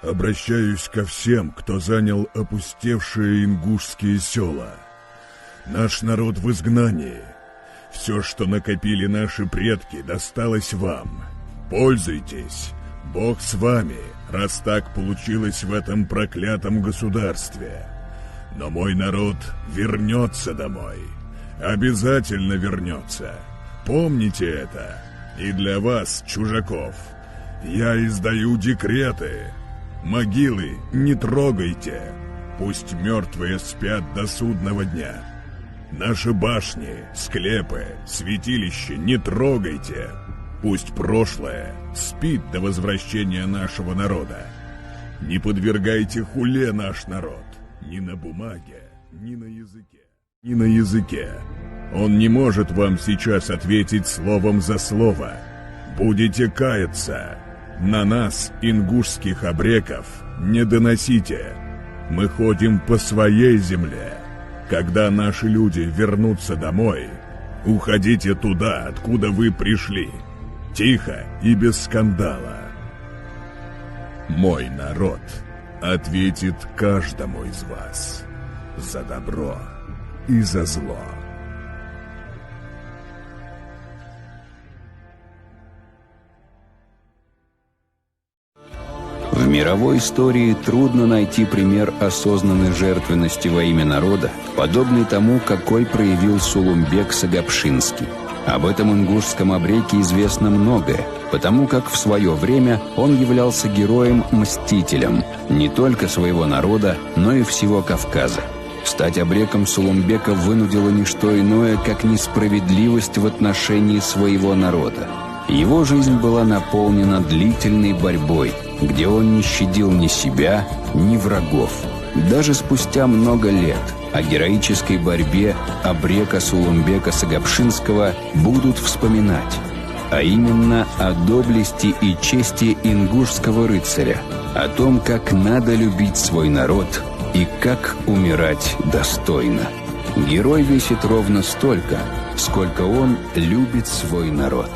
Обращаюсь ко всем, кто занял опустевшие ингушские села. Наш народ в изгнании. Все, что накопили наши предки, досталось вам. Пользуйтесь. Бог с вами, раз так получилось в этом проклятом государстве. Но мой народ вернется домой. Обязательно вернется. Помните это. И для вас, чужаков, я издаю декреты. Могилы не трогайте. Пусть мертвые спят до судного дня. Наши башни, склепы, святилища не трогайте. Пусть прошлое спит до возвращения нашего народа. Не подвергайте хуле наш народ. Ни на бумаге, ни на языке. Ни на языке. Он не может вам сейчас ответить словом за слово. Будете каяться. На нас, ингушских абреков, не доносите. Мы ходим по своей земле. Когда наши люди вернутся домой, уходите туда, откуда вы пришли. Тихо и без скандала. Мой народ ответит каждому из вас за добро и за зло. В мировой истории трудно найти пример осознанной жертвенности во имя народа, подобный тому, какой проявил Сулумбек Сагапшинский. Об этом ингушском абреке известно многое, потому как в свое время он являлся героем-мстителем не только своего народа, но и всего Кавказа. Стать абреком Сулумбека вынудило не что иное, как несправедливость в отношении своего народа. Его жизнь была наполнена длительной борьбой, где он не щадил ни себя, ни врагов. Даже спустя много лет о героической борьбе абрека Сулумбека Сагапшинского будут вспоминать, а именно о доблести и чести ингушского рыцаря, о том, как надо любить свой народ и как умирать достойно. Герой весит ровно столько, сколько он любит свой народ.